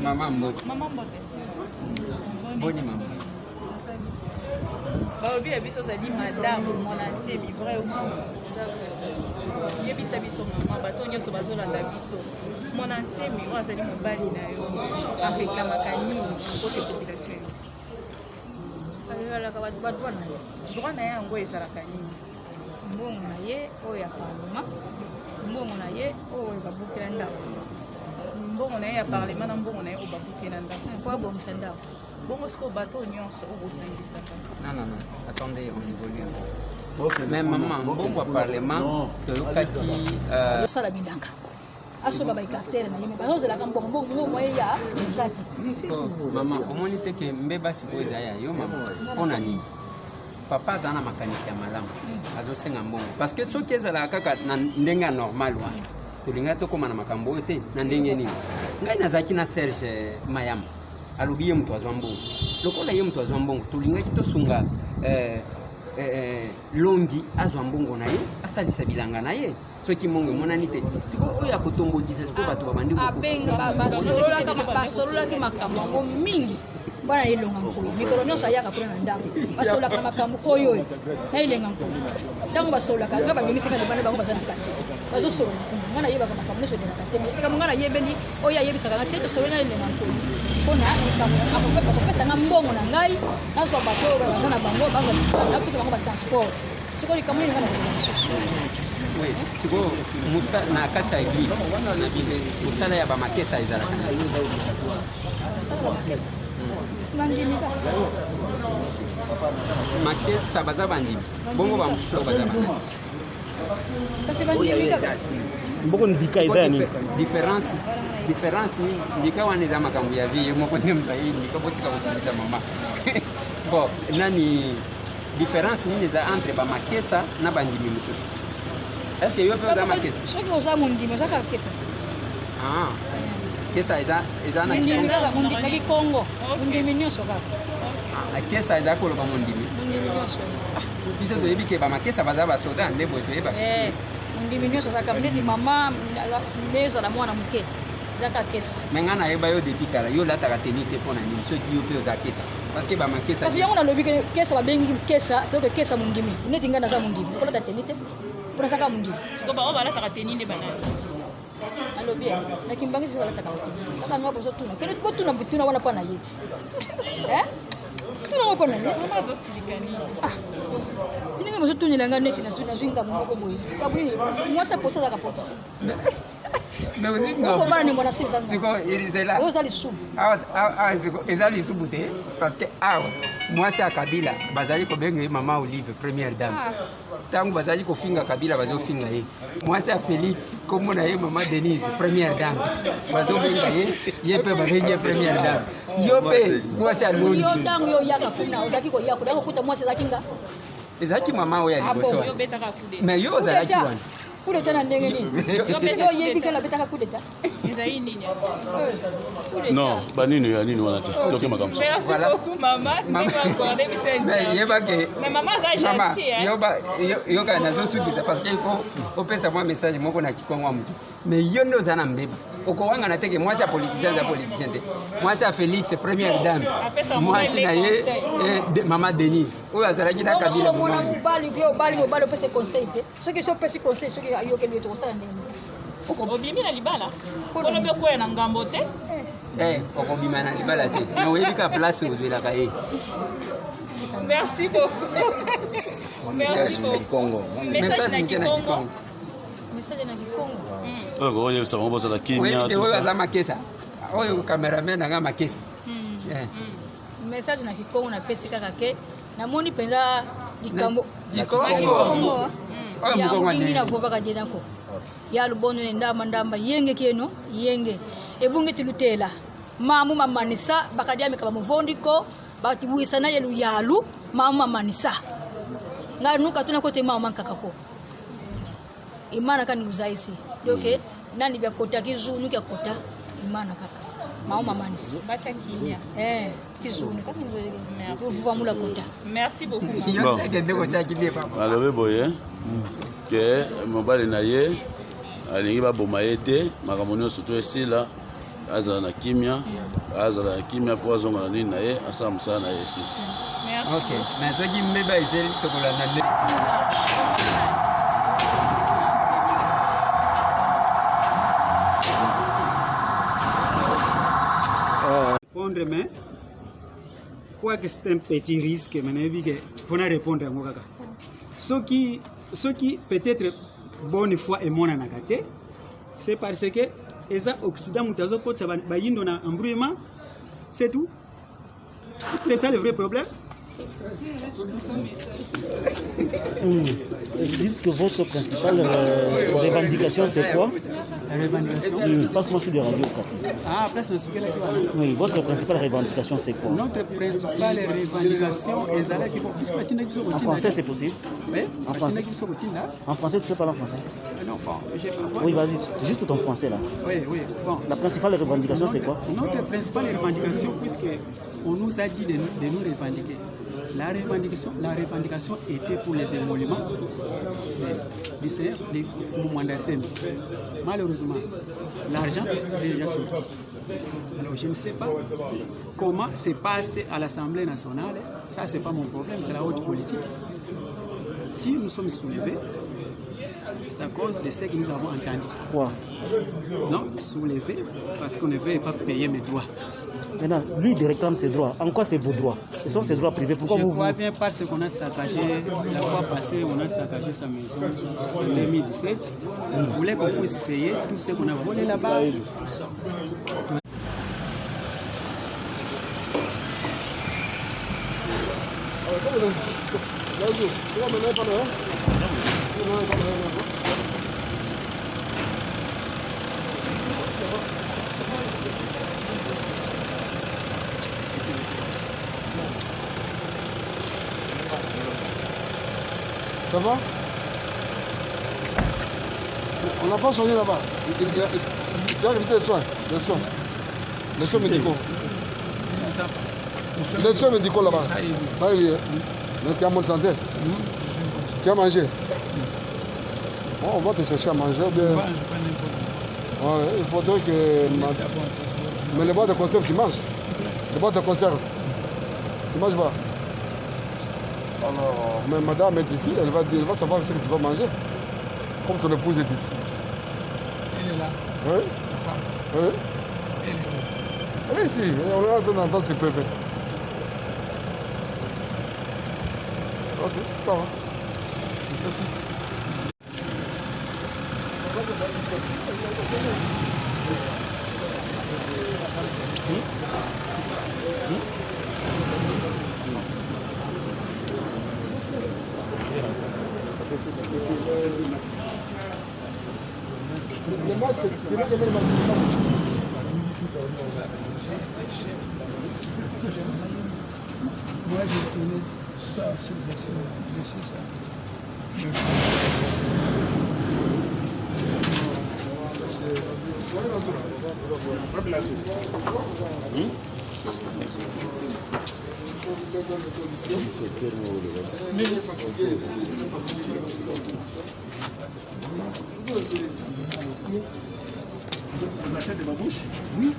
Maman Mbote. Maman Mbote. Boni maman. Baobi la biso zali madame mon entier vivrait au monde. Yebisa biso maman bato nyonso bazolanda biso. Mon entier mi wa zali mobali na yo. Arekamaka nini kote population. Alala ka bat bona. Droit na yango ezalaka nini? Mbongo na ye oyo ya parlement. Mbongo na ye oyo babukela ndako. Mbongo na ye ya parlement na mbongo na ye obabukela ndako. Kwa bongisa ndako. Bongo siko bato nyonso obosangisaka. Non. Attendez, on évolue. Mais maman, mbongo ya parlement toyokaki sala bilanga. Asoba ba cartel na yeme bazozela ka mbongo moye ya ezaki. Maman, omoni te ke mbeba siko ezaya yo maman. Ona nini? Papa azana makanisi ya malamu. Azosenga mbongo. Parce que soki ezalaka kaka na ndenga normal wa. Tolinga tokoma na makambo oyo te na ndenge nini. Ngai nazaki na Serge Mayama. Alobi ye mutu azwa mbongo. Lokola ye mutu azwa mbongo, tolingaki tosunga longi azwa mbongo na ye, asalisa bilanga na ye. Soki mbongo emonani te. Siko oyo akotombokisa siko bato babandi ko. Abenga basololaki makambo yango mingi. Bana ilonga nkolo. Mikolo nyonso ayaka kuna na ndako. Basololaka makambo oyo. Na ilenga nkolo. Ntango basololaka ngaba bimisika libanda bango bazana kati. Bazosola. Mwana yeba makambo nyonso de na kati. Kama mwana yebeli oyo ayebisaka na tete solo na ilenga nkolo. Pona akopesa na mbongo na ngai. Nazo bato bazana bango bazobisa. Na pesa bango ba transport. Siko likamuni ngana na oui, siko musa na kati ya église. Musala ya ba makesa ezalaka. Makesa baza bandimi. Bongo ba mususu baza bandimi. Kasi bandimi kaka. Mboko ndika eza nini? Difference ni ndika wana za makambo ya vie moko ne mbayi ndika botika kukulisa mama. Bon, nani différence nini za entre ba makesa na bandimi mususu? Est-ce que yo peut za makesa? Soki oza mondimi oza kaka kesa. Ah. Kesa eza na Mondimi kaka mondimi Congo. Mondimi nyonso kaka. Ah, kesa eza ko lo ba mondimi. Mondimi nyonso. Biso to yebike ba makesa baza ba soda ndebo to yeba. Mondimi nyonso saka mnezi mama mezo na mwana muke. Zaka kesa. Mengana yeba yo depuis kala yo lataka tenite pona nini soki yo pe oza kesa. Parce que ba makesa. Kasi yango na lobi kesa ba bengi kesa, soki kesa mondimi. Neti ngana za mondimi. Kola ta tenite. Pona saka mondimi. Ko ba bala taka tenite bana. Alobi na kimbangisi bala taka tenite. Kaka ngabo so tuna. Kele botuna bituna wana pa na yeti. Tuna ngapa na yeti. Mama zo silikani. Ninga mo so tuna langa neti na swinga mboko boyi. Kabuni mwasa posa za kapotisa. Mais aussi non. Ko bana ni mwana sisi sana. Siko irizela. Yo zali subu. Siko ezali subu te parce que moi c'est à Kabila bazali ko benga mama Olive première dame. Tangu bazali ko finga Kabila bazo finga ye. Moi c'est à Félix comme na ye mama Denise première dame. Bazo benga ye pe babenga première dame. Yo pe moi c'est à Longi. Yo tangu yo yaka kuna ozaki ko yako dako kuta mwasi zaki nga. Ezaki mama oya liboso. Yo betaka kude. Mais yo ozalaki wana. Kudeta na ndenge nini? Yo yebi kala betaka kudeta. Ezai nini? Non, ba nini ya nini wana te. Toke makambo. Merci beaucoup maman. Mais yeba ke mais maman ça gentil hein. Yo ka nazo sudisa parce qu'il faut opesa moi message moko na kikongo mtu. Mais yo ndo zana mbeba. Okowanga na teke moi c'est politicien te. Moi c'est Félix première dame. Moi c'est na ye maman Denise. Oyo azalaki na Kabila. Bali opesa conseil te. Ce que je pesi conseil ce que yo ke lui to sala ndenge. Okobimi na libala. Kono be ko na ngambo te. Okobima na libala te. Na oyebika place ozwelaka ye. Merci beaucoup. Message na Kikongo. Message na Kikongo. Message na Kikongo. Oyo yebisa bango bozala kimia tout ça. Oyo za makesa. Oyo cameraman na makesa. Message na Kikongo na pesi kaka ke namoni penza likambo Kikongo. Ya mwingi na vova kajena ko. Ya lubono ndamba yenge keno yenge ebunge tilutela mamu mamanisa bakadia mekaba muvondiko batibuisa na yelu yalu mamu mamanisa nganuka tuna kote mama kakako imana kani uzaisi doke nani bya kota kizunu kya kota imana kaka mamu mamanisa bacha kimia kizunu kama ndio vuva mula kota. Merci beaucoup. Bon. Alors boye que mobali na ye alingi ba boma yete makambo nyonso to esila azala na kimia azala na kimia po azonga na nini na ye asala mosala na ye esi. Ok, mais soki mbeba ezeli tokolanda nde répondre, mais quoi que c'est un petit risque, mais il faut répondre à moi. Ce qui peut-être bonne foi et mon anagate, c'est parce que les Occident mutazo pot ça va yindo na embrouillement, c'est tout. C'est ça le vrai problème. Dites que votre principale revendication c'est quoi? La revendication. Parce que moi je suis de Radio. Ah, place de oui, votre principale revendication c'est quoi? Notre principale revendication est celle qui en français c'est possible? Oui, en français. En français tu sais parler en français? Non, bon, j'ai pas. Oui, vas-y, juste ton français là. Oui, bon. La principale revendication c'est quoi? Notre principale revendication, puisque on nous a dit de nous revendiquer. La revendication était pour les émoluments du Seigneur, des Foumoumandasem. Malheureusement, l'argent est déjà sorti. Alors je ne sais pas comment c'est passé à l'Assemblée nationale. Ça, c'est pas mon problème, c'est la haute politique. Si nous sommes soulevés, c'est à cause de ce que nous avons entendu. Quoi? Non, soulevé parce qu'on ne veut pas payer mes droits. Maintenant, lui, il réclame ses droits. En quoi c'est vos droits? Ce sont ses droits privés. Pourquoi je vous crois bien parce qu'on a saccagé, la fois passée, on a saccagé sa maison en 2017. On voulait qu'on puisse payer tout ce qu'on a volé là-bas. Ça va? On n'a pas changé là-bas. Tu as révisé les soins, les soins médicaux. Les soins médicaux là-bas. Ça y est. Donc tu es en bonne santé. Tu as mangé. Bon, on va te chercher à manger. Ou bien... Ouais, il faudrait que... Mais les boîtes de conserve, tu manges. Les boîtes de conserve. Tu manges pas. Alors, mais madame est ici, elle va savoir ce que tu vas manger. Comme ton épouse est ici. Elle est là. Oui. Oui. Elle est où? Elle est ici. On est en train d'entendre ce préfet. Ok, ça va. Merci. Le match, c'est le match. Moi, je connais ça, je sais On achète des babouches? Oui.